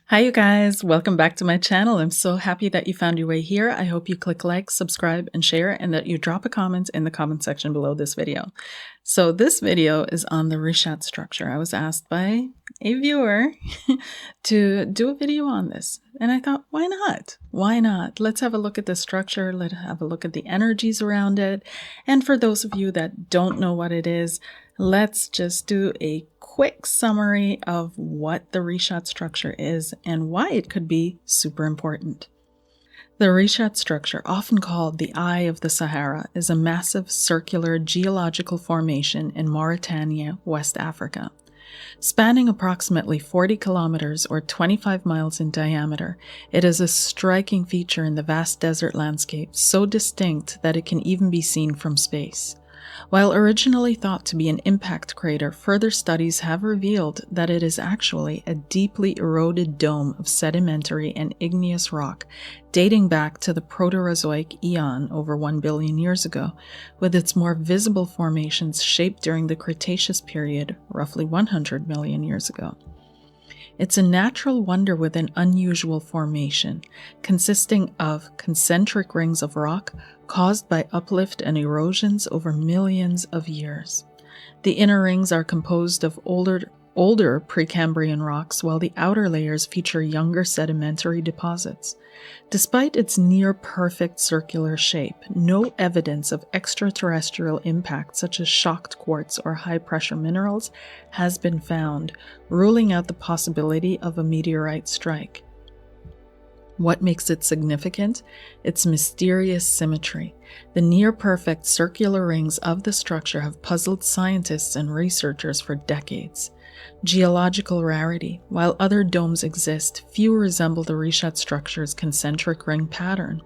Hi, you guys. Welcome back to my channel. I'm so happy that you found your way here. I hope you click like, subscribe, and share, and that you drop a comment in the comment section below this video. So this video is on the Richat structure. I was asked by a viewer to do a video on this. And I thought, why not? Why not? Let's have a look at the structure. Let's have a look at the energies around it. And for those of you that don't know what it is, let's just do a quick summary of what the Richat structure is and why it could be super important. The Richat structure, often called the Eye of the Sahara, is a massive circular geological formation in Mauritania, West Africa. Spanning approximately 40 kilometers or 25 miles in diameter, it is a striking feature in the vast desert landscape, so distinct that it can even be seen from space. While originally thought to be an impact crater, further studies have revealed that it is actually a deeply eroded dome of sedimentary and igneous rock dating back to the Proterozoic eon over 1 billion years ago, with its more visible formations shaped during the Cretaceous period, roughly 100 million years ago. It's a natural wonder with an unusual formation, consisting of concentric rings of rock caused by uplift and erosions over millions of years. The inner rings are composed of older Precambrian rocks, while the outer layers feature younger sedimentary deposits. Despite its near-perfect circular shape, no evidence of extraterrestrial impact such as shocked quartz or high-pressure minerals has been found, ruling out the possibility of a meteorite strike. What makes it significant? Its mysterious symmetry. The near-perfect circular rings of the structure have puzzled scientists and researchers for decades. Geological rarity. While other domes exist, few resemble the Richat structure's concentric ring pattern.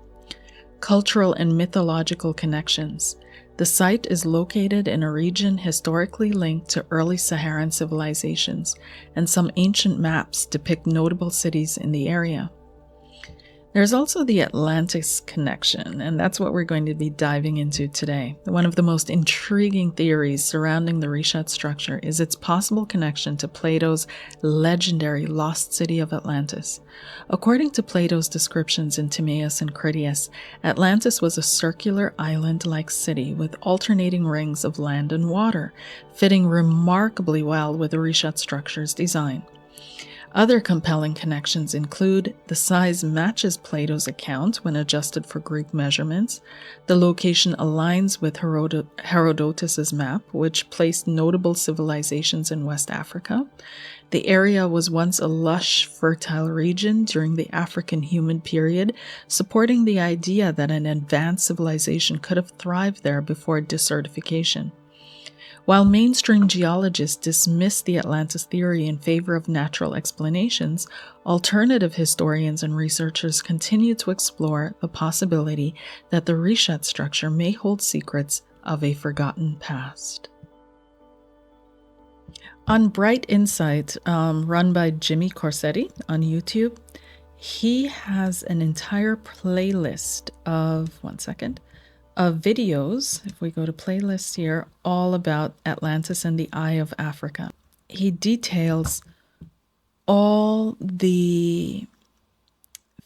Cultural and mythological connections. The site is located in a region historically linked to early Saharan civilizations, and some ancient maps depict notable cities in the area. There's also the Atlantis connection, and that's what we're going to be diving into today. One of the most intriguing theories surrounding the Richat structure is its possible connection to Plato's legendary lost city of Atlantis. According to Plato's descriptions in Timaeus and Critias, Atlantis was a circular island-like city with alternating rings of land and water, fitting remarkably well with the Richat structure's design. Other compelling connections include the size matches Plato's account when adjusted for Greek measurements, the location aligns with Herodotus's map, which placed notable civilizations in West Africa. The area was once a lush, fertile region during the African Humid Period, supporting the idea that an advanced civilization could have thrived there before desertification. While mainstream geologists dismiss the Atlantis theory in favor of natural explanations, alternative historians and researchers continue to explore the possibility that the Richat structure may hold secrets of a forgotten past. On Bright Insight, run by Jimmy Corsetti on YouTube, he has an entire playlist of, of videos, if we go to playlists here, all about Atlantis and the Eye of Africa. He details all the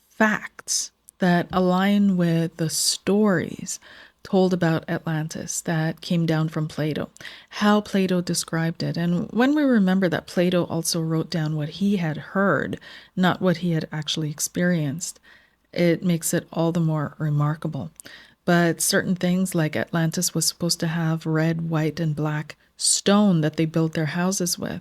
facts that align with the stories told about Atlantis that came down from Plato, how Plato described it. And when we remember that Plato also wrote down what he had heard, not what he had actually experienced, it makes it all the more remarkable. But certain things like Atlantis was supposed to have red, white, and black stone that they built their houses with.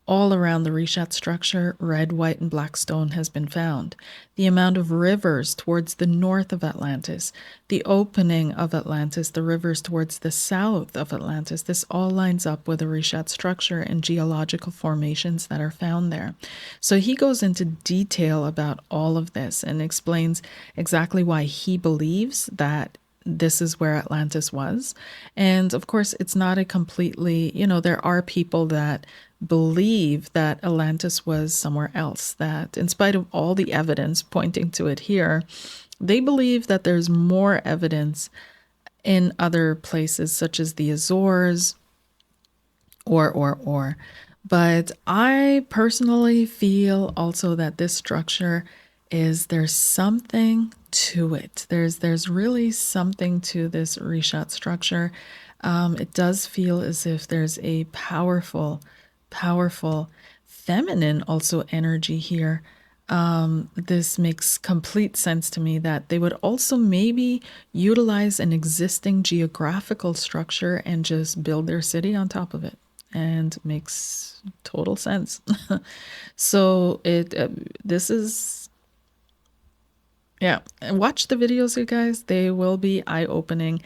All around the Richat structure, red, white, and black stone has been found. The amount of rivers towards the north of Atlantis, the opening of Atlantis, the rivers towards the south of Atlantis, this all lines up with the Richat structure and geological formations that are found there. So he goes into detail about all of this and explains exactly why he believes that this is where Atlantis was. And of course, it's not a completely, there are people that believe that Atlantis was somewhere else, that in spite of all the evidence pointing to it here, they believe that there's more evidence in other places such as the Azores or But I personally feel also that this structure is there's something to it. There's really something to this Richat structure. It does feel as if there's a powerful feminine also energy here. This makes complete sense to me that they would also maybe utilize an existing geographical structure and just build their city on top of it, and makes total sense. So this is, yeah, watch the videos, you guys. They will be eye-opening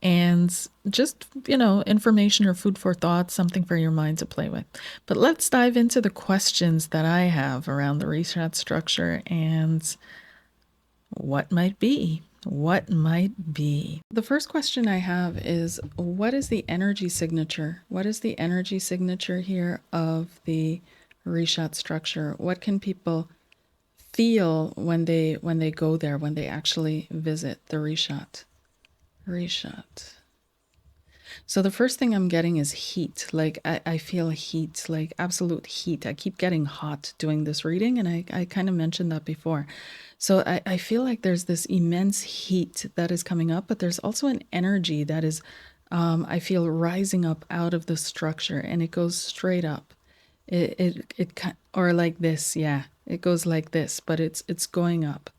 and just, information or food for thought, something for your mind to play with. But let's dive into the questions that I have around the Richat structure and what might be. What might be? The first question I have is, what is the energy signature? What is the energy signature here of the Richat structure? What can people feel when they go there, when they actually visit the Richat? Richat. So the first thing I'm getting is heat. Like I feel heat, like absolute heat. I keep getting hot doing this reading, and I kind of mentioned that before. So I feel like there's this immense heat that is coming up, but there's also an energy that is, I feel, rising up out of the structure, and it goes straight up. Or like this, yeah. It goes like this, but it's going up,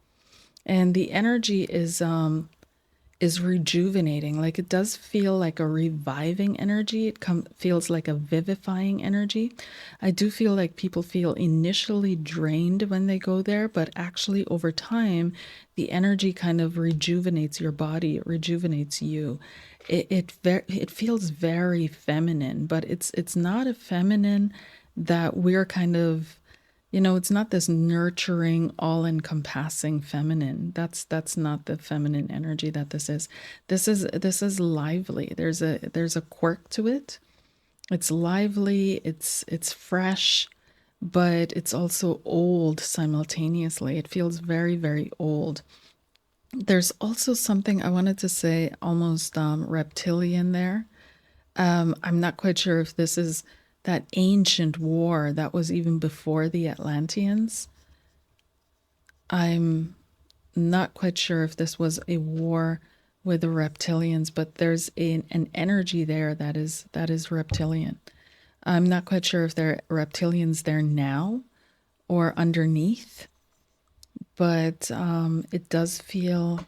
and the energy is rejuvenating. Like it does feel like a reviving energy. It feels like a vivifying energy. I do feel like people feel initially drained when they go there, but actually over time, the energy kind of rejuvenates your body. It rejuvenates you. It feels very feminine, but it's not a feminine that we're kind of, it's not this nurturing, all-encompassing feminine. That's not the feminine energy that this is. This is lively. There's a quirk to it. It's lively, it's fresh, but it's also old simultaneously. It feels very, very old. There's also something I wanted to say, almost reptilian there. I'm not quite sure if this is that ancient war that was even before the Atlanteans. I'm not quite sure if this was a war with the reptilians, but there's an energy there that is reptilian. I'm not quite sure if there are reptilians there now or underneath, but it does feel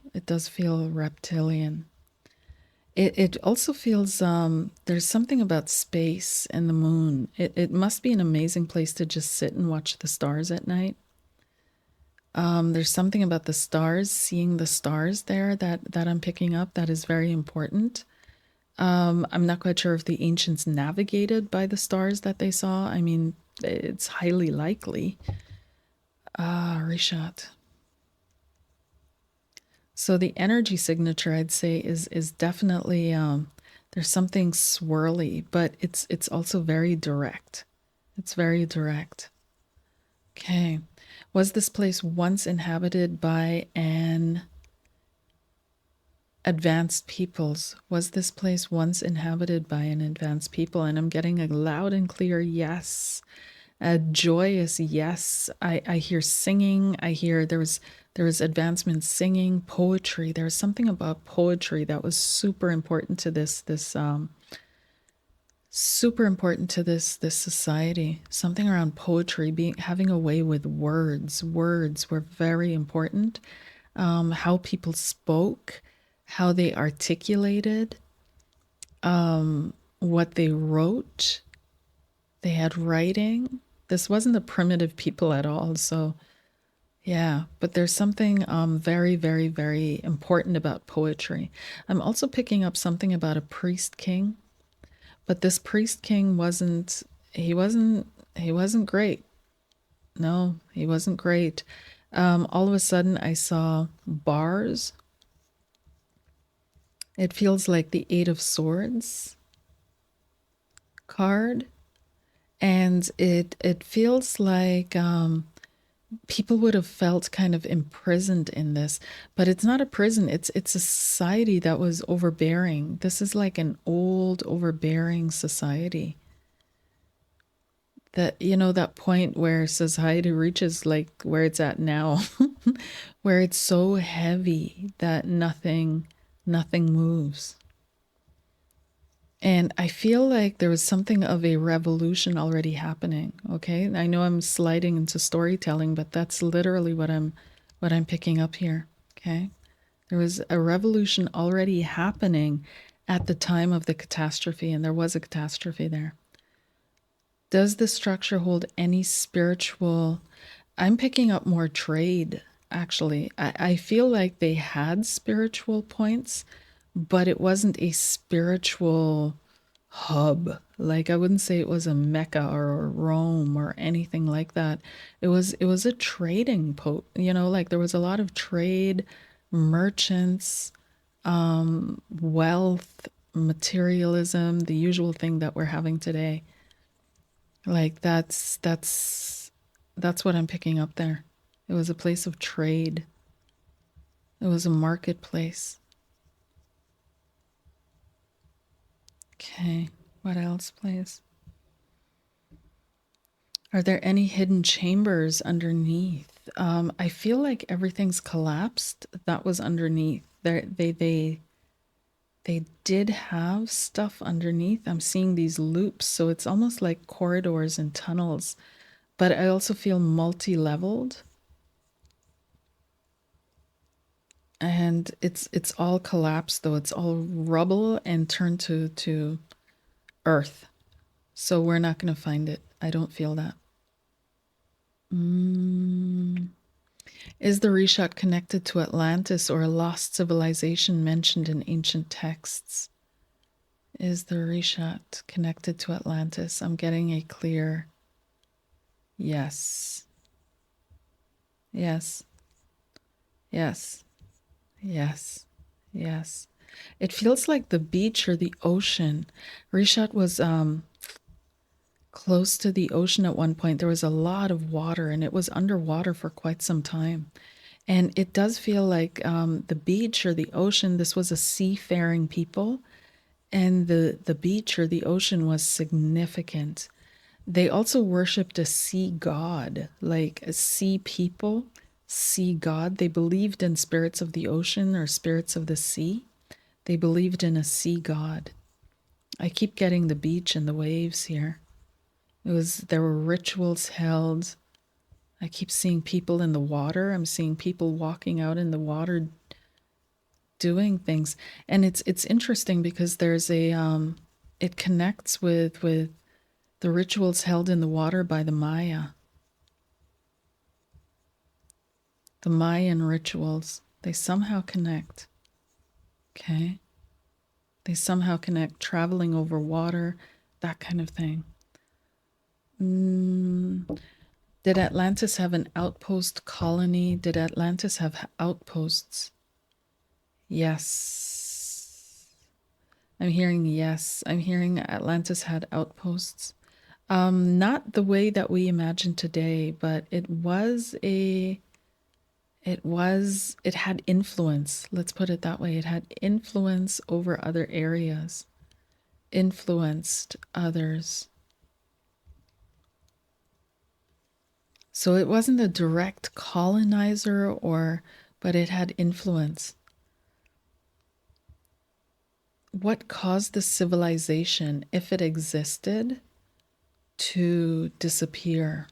reptilian. It also feels, there's something about space and the moon. It must be an amazing place to just sit and watch the stars at night. There's something about the stars, seeing the stars there, that I'm picking up, that is very important. I'm not quite sure if the ancients navigated by the stars that they saw. I mean, it's highly likely. Rishat. So the energy signature, I'd say, is definitely, there's something swirly, but it's also very direct. It's very direct. Okay. Was this place once inhabited by an advanced peoples? Was this place once inhabited by an advanced people? And I'm getting a loud and clear yes, a joyous yes. I hear singing. I hear there was advancement, singing, poetry. There was something about poetry that was super important to this society. Something around poetry, having a way with words. Words were very important. How people spoke, how they articulated, what they wrote. They had writing. This wasn't a primitive people at all. So yeah, but there's something very, very, very important about poetry. I'm also picking up something about a priest king, but this priest king he wasn't great. No, he wasn't great. All of a sudden I saw bars. It feels like the Eight of Swords card, and it feels like, people would have felt kind of imprisoned in this, but it's not a prison. It's a society that was overbearing. This is like an old overbearing society. That, that point where society reaches like where it's at now, where it's so heavy that nothing moves. And I feel like there was something of a revolution already happening. Okay, I know I'm sliding into storytelling, but that's literally what I'm picking up here. Okay, there was a revolution already happening at the time of the catastrophe, and there was a catastrophe there. Does the structure hold any spiritual? I'm picking up more trade, actually. I feel like they had spiritual points, but it wasn't a spiritual hub. Like, I wouldn't say it was a Mecca or Rome or anything like that. It was a trading like there was a lot of trade, merchants, wealth, materialism, the usual thing that we're having today. Like that's what I'm picking up there. It was a place of trade. It was a marketplace. Okay, what else, please? Are there any hidden chambers underneath? I feel like everything's collapsed. That was underneath. They did have stuff underneath. I'm seeing these loops, so it's almost like corridors and tunnels. But I also feel multi-leveled. And it's all collapsed though. It's all rubble and turned to earth. So we're not going to find it. I don't feel that. Is the Richat connected to Atlantis or a lost civilization mentioned in ancient texts? Is the Richat connected to Atlantis? I'm getting a clear yes. Yes. Yes. Yes. Yes. It feels like the beach or the ocean. Richat was close to the ocean at one point. There was a lot of water and it was underwater for quite some time. And it does feel like the beach or the ocean, this was a seafaring people, and the beach or the ocean was significant. They also worshipped a sea god, like a sea people, sea god. They believed in spirits of the ocean or spirits of the sea. They believed in a sea god. I keep getting the beach and the waves here. There were rituals held. I keep seeing people in the water. I'm seeing people walking out in the water doing things. And it's interesting because there's it connects with the rituals held in the water by the Maya. The Mayan rituals, they somehow connect. Okay? They somehow connect, traveling over water, that kind of thing. Did Atlantis have an outpost colony? Did Atlantis have outposts? Yes. I'm hearing yes. I'm hearing Atlantis had outposts. Not the way that we imagine today, but it had influence. Let's put it that way. It had influence over other areas, influenced others. So it wasn't a direct colonizer but it had influence. What caused the civilization, if it existed, to disappear?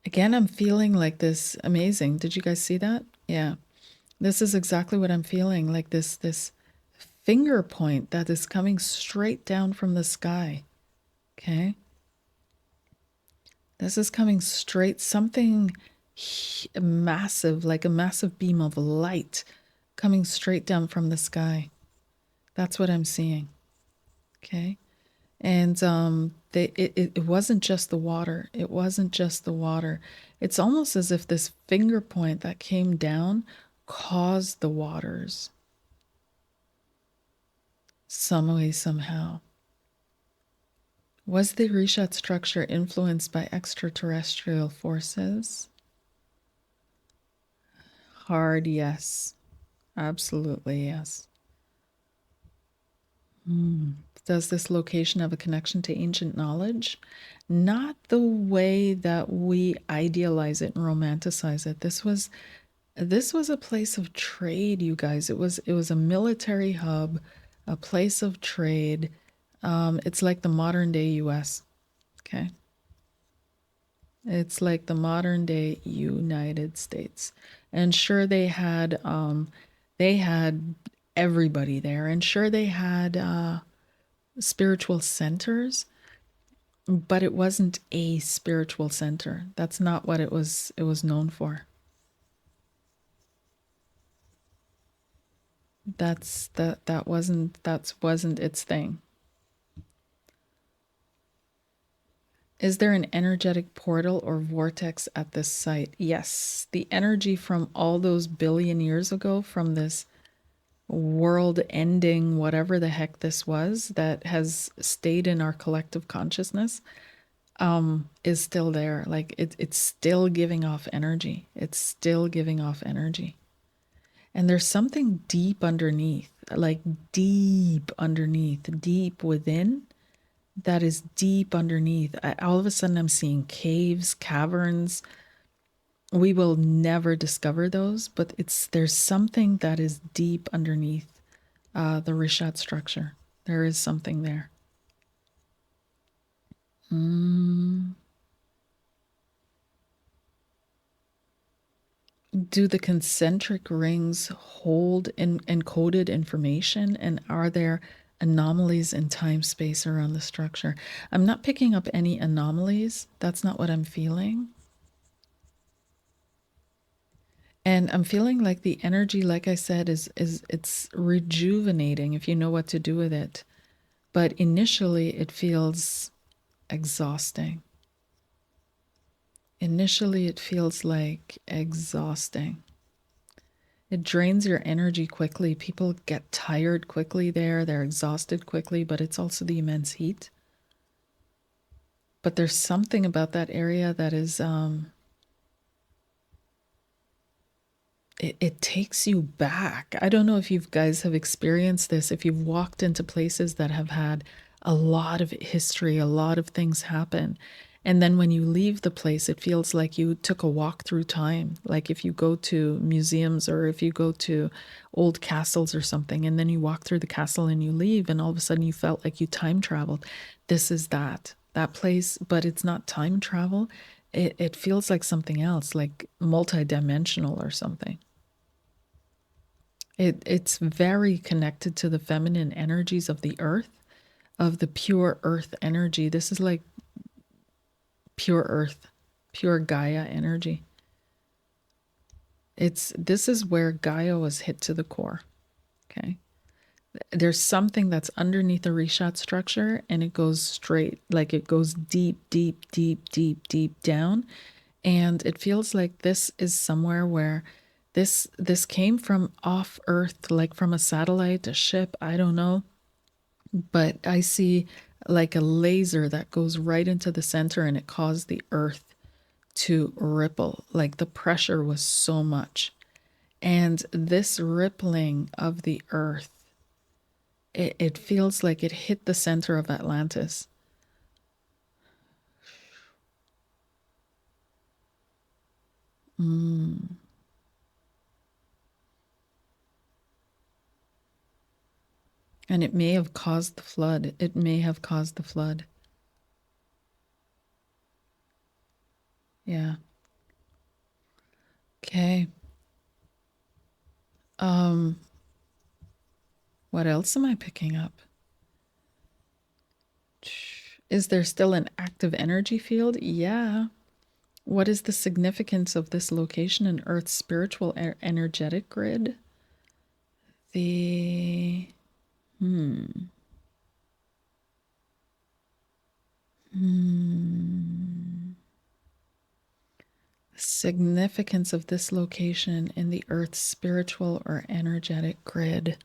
Again, I'm feeling like this amazing. Did you guys see that? Yeah. This is exactly what I'm feeling, like this finger point that is coming straight down from the sky. Okay? This is coming straight, something massive, like a massive beam of light coming straight down from the sky. That's what I'm seeing. Okay? And it wasn't just the water. It wasn't just the water. It's almost as if this finger point that came down caused the waters some way, somehow. Was the Richat structure influenced by extraterrestrial forces? Hard yes. Absolutely yes. Does this location have a connection to ancient knowledge? Not the way that we idealize it and romanticize it. This was a place of trade, you guys. It was a military hub, a place of trade. It's like the modern day US. Okay. It's like the modern day United States. And sure they had everybody there. And sure they had spiritual centers, but it wasn't a spiritual center. That's not what it was known for. That wasn't its thing. Is there an energetic portal or vortex at this site? Yes. The energy from all those billion years ago, from this world ending, whatever the heck this was, that has stayed in our collective consciousness, is still there. Like it's still giving off energy. It's still giving off energy. And there's something deep underneath, like deep underneath, deep within, that is deep underneath. All of a sudden, I'm seeing caves, caverns. We will never discover those, but there's something that is deep underneath the Richat structure. There is something there. Do the concentric rings hold encoded information, and are there anomalies in time space around the structure? I'm not picking up any anomalies. That's not what I'm feeling. And I'm feeling like the energy, like I said, is it's rejuvenating if you know what to do with it. But initially it feels exhausting. Initially it feels like exhausting. It drains your energy quickly. People get tired quickly there. They're exhausted quickly, but it's also the immense heat. But there's something about that area that is it takes you back. I don't know if you guys have experienced this, if you've walked into places that have had a lot of history, a lot of things happen. And then when you leave the place, it feels like you took a walk through time. Like if you go to museums or if you go to old castles or something, and then you walk through the castle and you leave, and all of a sudden you felt like you time traveled. This is that place, but it's not time travel. It feels like something else, like multidimensional or something. It's very connected to the feminine energies of the earth, of the pure earth energy. This is like pure earth, pure Gaia energy. This is where Gaia was hit to the core. Okay. There's something that's underneath the Richat structure, and it goes straight, like it goes deep, deep, deep, deep, deep down. And it feels like this is somewhere where this came from off Earth, like from a satellite, a ship, I don't know. But I see like a laser that goes right into the center, and it caused the Earth to ripple. Like the pressure was so much. And this rippling of the Earth, it feels like it hit the center of Atlantis. And it may have caused the flood. It may have caused the flood. Yeah. Okay. What else am I picking up? Is there still an active energy field? Yeah. What is the significance of this location in Earth's spiritual energetic grid? The significance of this location in the Earth's spiritual or energetic grid.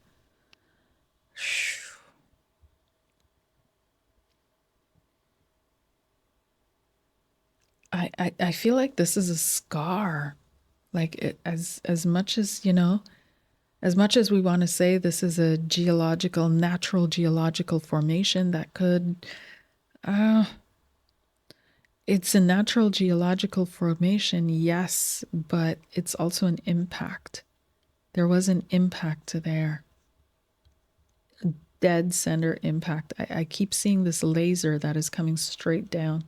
I feel like this is a scar. Like as much as, you know, as much as we want to say this is a geological, natural geological formation that could, uh, it's a natural geological formation, yes, but it's also an impact. There was an impact there. Dead center impact. I keep seeing this laser that is coming straight down.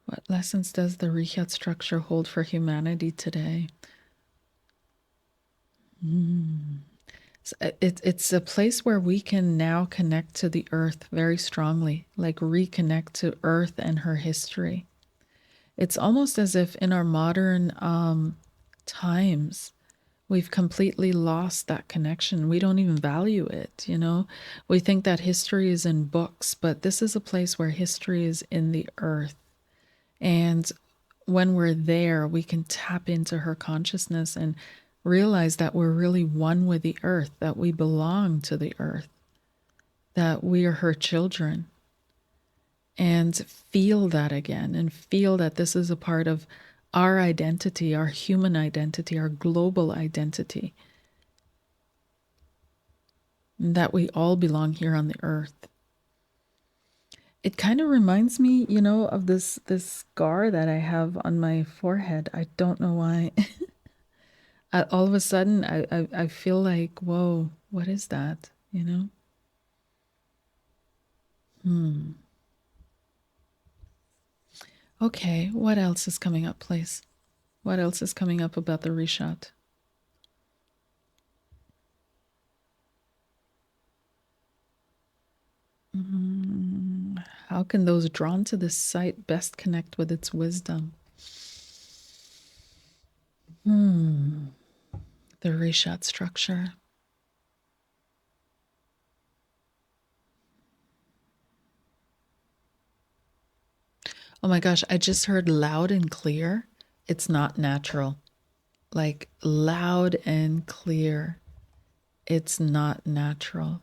What lessons does the Richat structure hold for humanity today? It's a place where we can now connect to the earth very strongly, like reconnect to earth and her history. It's almost as if in our modern times, we've completely lost that connection. We don't even value it, you know? We think that history is in books, but this is a place where history is in the earth. And when we're there, we can tap into her consciousness and realize that we're really one with the earth, that we belong to the earth, that we are her children, and feel that again, and feel that this is a part of our identity, our human identity, our global identity, and that we all belong here on the earth. It kind of reminds me, you know, of this scar that I have on my forehead. I don't know why. All of a sudden, I feel like, whoa, what is that? You know? Okay, what else is coming up, please? What else is coming up about the Richat? How can those drawn to this site best connect with its wisdom? The Richat structure. Oh my gosh, I just heard loud and clear. It's not natural. Like loud and clear. It's not natural.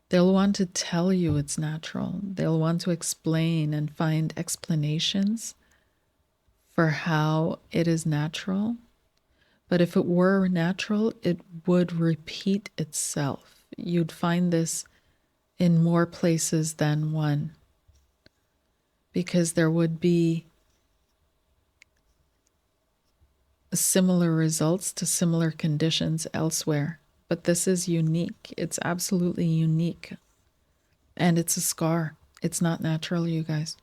They'll want to tell you it's natural. They'll want to explain and find explanations for how it is natural. But if it were natural, it would repeat itself. You'd find this in more places than one, because there would be similar results to similar conditions elsewhere. But this is unique. It's absolutely unique. And it's a scar. It's not natural, you guys.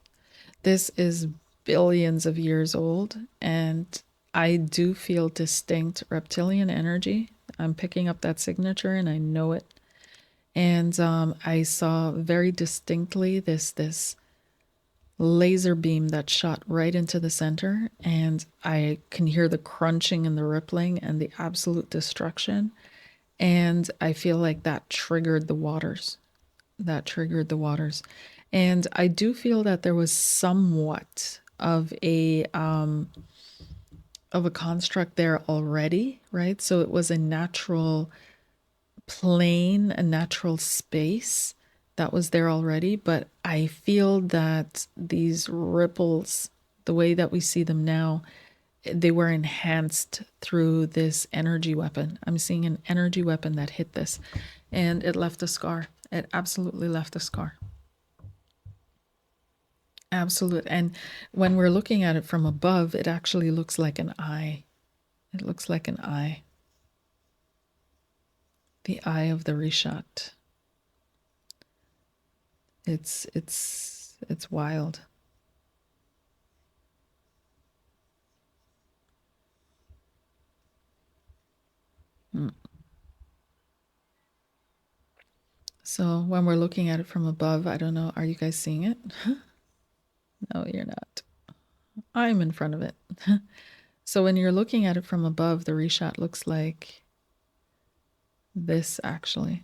This is billions of years old, and I do feel distinct reptilian energy. I'm picking up that signature and I know it. And I saw very distinctly this laser beam that shot right into the center, and I can hear the crunching and the rippling and the absolute destruction. And I feel like that triggered the waters. That triggered the waters. And I do feel that there was somewhat of a construct there already, right? So it was a natural plane, a natural space that was there already. But I feel that these ripples, the way that we see them now, they were enhanced through this energy weapon. I'm seeing an energy weapon that hit this, and it left a scar. It absolutely left a scar. Absolute. And when we're looking at it from above, it actually looks like an eye. It looks like an eye. The eye of the Richat. It's wild. So when we're looking at it from above, I don't know, are you guys seeing it? No, you're not. I'm in front of it. So when you're looking at it from above, the Richat looks like this, actually.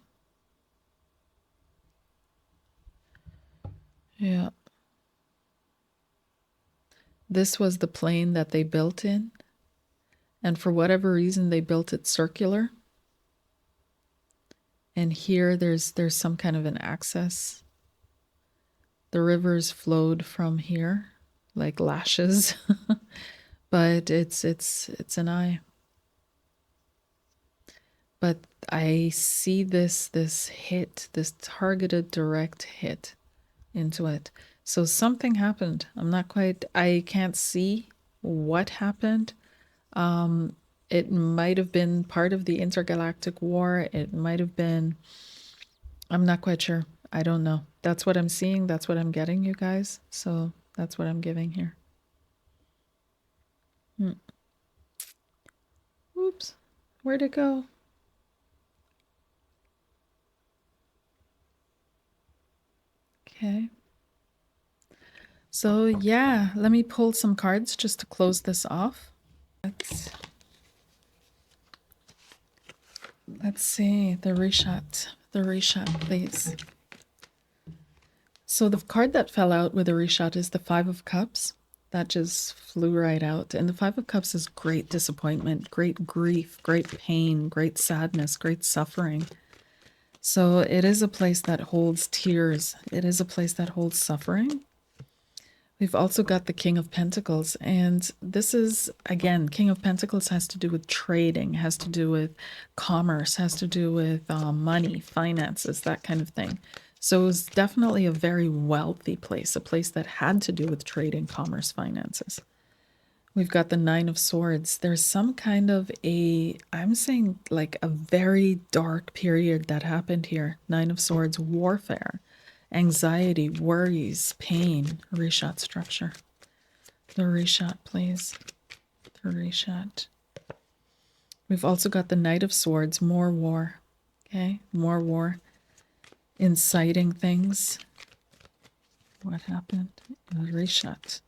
Yeah. This was the plane that they built in. And for whatever reason, they built it circular. And here there's some kind of an access. The rivers flowed from here like lashes. But it's an eye. But I see this hit, this targeted direct hit into it. So something happened. I can't see what happened. It might have been part of the intergalactic war. It might have been, I'm not quite sure. I don't know. That's what I'm seeing. That's what I'm getting, you guys. So that's what I'm giving here. Oops. Where'd it go? Okay. So yeah, let me pull some cards just to close this off. Let's see, the Richat, please. So the card that fell out with the Richat is the Five of Cups. That just flew right out. And the Five of Cups is great disappointment, great grief, great pain, great sadness, great suffering. So it is a place that holds tears. It is a place that holds suffering. We've also got the King of Pentacles, and this is, again, King of Pentacles has to do with trading, has to do with commerce, has to do with money, finances, that kind of thing. So it was definitely a very wealthy place, a place that had to do with trading, commerce, finances. We've got the Nine of Swords. There's some kind of I'm saying like a very dark period that happened here. Nine of Swords, warfare, anxiety, worries, pain, Richat structure. The Richat, please. The Richat. We've also got the Knight of Swords, more war. Okay, more war. Inciting things. What happened? Richat.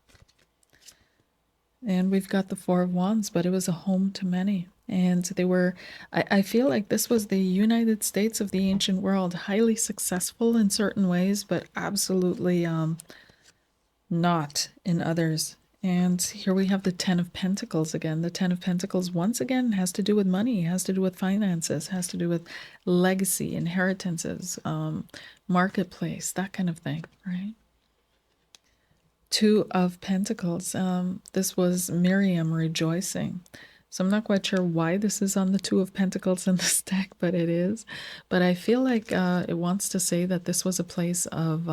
And we've got the Four of Wands, but it was a home to many. And they were, I feel like this was the United States of the ancient world, highly successful in certain ways, but absolutely not in others. And here we have the Ten of Pentacles again. The Ten of Pentacles, once again, has to do with money, has to do with finances, has to do with legacy, inheritances, marketplace, that kind of thing, right? Two of Pentacles. This was Miriam rejoicing. So I'm not quite sure why this is on the Two of Pentacles in this deck, but it is. But I feel like it wants to say that this was a place of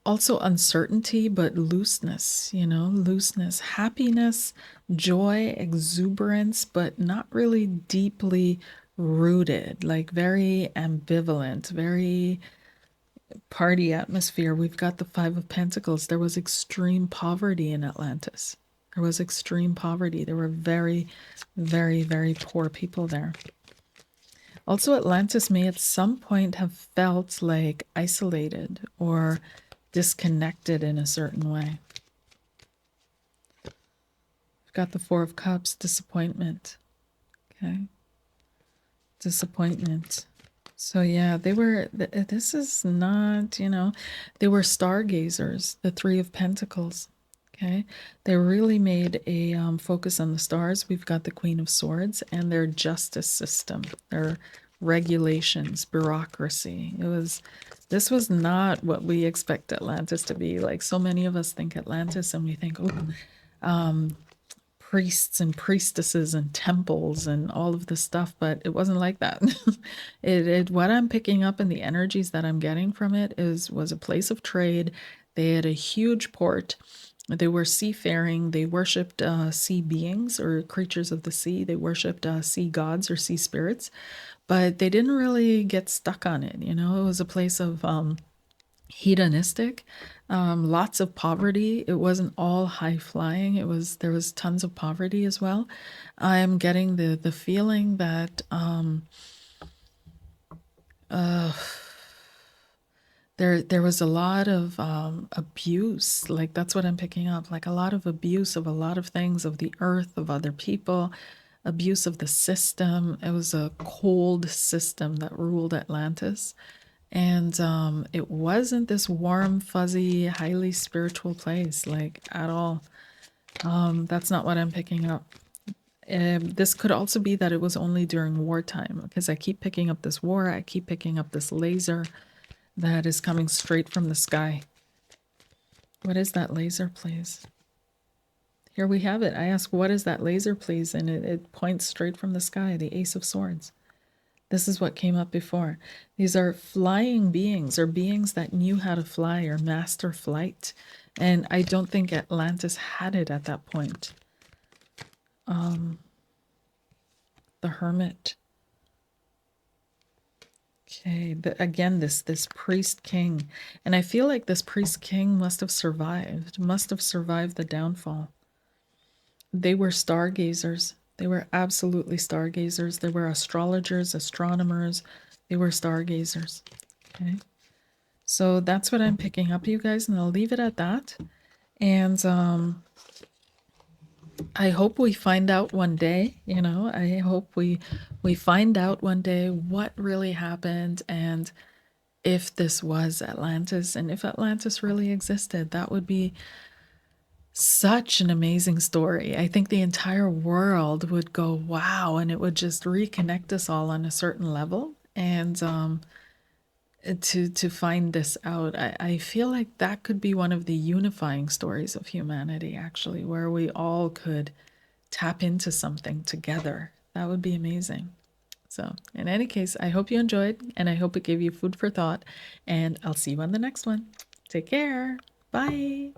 also uncertainty, but looseness, looseness, happiness, joy, exuberance, but not really deeply rooted, like very ambivalent, very party atmosphere. We've got the Five of Pentacles. There was extreme poverty in Atlantis. There was extreme poverty. There were very, very, very poor people there. Also, Atlantis may at some point have felt like isolated or disconnected in a certain way. We've got the Four of Cups, disappointment. Okay. Disappointment. So yeah, they were, this is not, they were stargazers, the Three of Pentacles. Okay. They really made a focus on the stars. We've got the Queen of Swords and their justice system, their regulations, bureaucracy. This was not what we expect Atlantis to be. Like, so many of us think Atlantis and we think, oh, priests and priestesses and temples and all of this stuff, but it wasn't like that. What I'm picking up in the energies that I'm getting from it was a place of trade. They had a huge port. They were seafaring. They worshipped sea beings or creatures of the sea. They worshipped sea gods or sea spirits, but they didn't really get stuck on it. It was a place of hedonistic, lots of poverty. It wasn't all high flying. There was tons of poverty as well. I'm getting the feeling that there was a lot of abuse. Like, that's what I'm picking up. Like, a lot of abuse of a lot of things, of the earth, of other people, abuse of the system. It was a cold system that ruled Atlantis. And it wasn't this warm, fuzzy, highly spiritual place, like, at all. That's not what I'm picking up. This could also be that it was only during wartime, because I keep picking up this war, I keep picking up this laser that is coming straight from the sky. What is that laser, please? Here we have it. I ask, what is that laser, please? And it points straight from the sky, the Ace of Swords. This is what came up before. These are flying beings, or beings that knew how to fly, or master flight. And I don't think Atlantis had it at that point. The Hermit. Okay, again, this priest king. And I feel like this priest king must have survived the downfall. They were stargazers. They were absolutely stargazers. They were astrologers, astronomers. They were stargazers. Okay. So that's what I'm picking up, you guys, and I'll leave it at that. And I hope we find out one day, I hope we find out one day what really happened, and if this was Atlantis, and if Atlantis really existed. That would be such an amazing story. I think the entire world would go, wow, and it would just reconnect us all on a certain level. And to find this out, I feel like that could be one of the unifying stories of humanity, actually, where we all could tap into something together. That would be amazing. So in any case, I hope you enjoyed, and I hope it gave you food for thought, and I'll see you on the next one. Take care. Bye.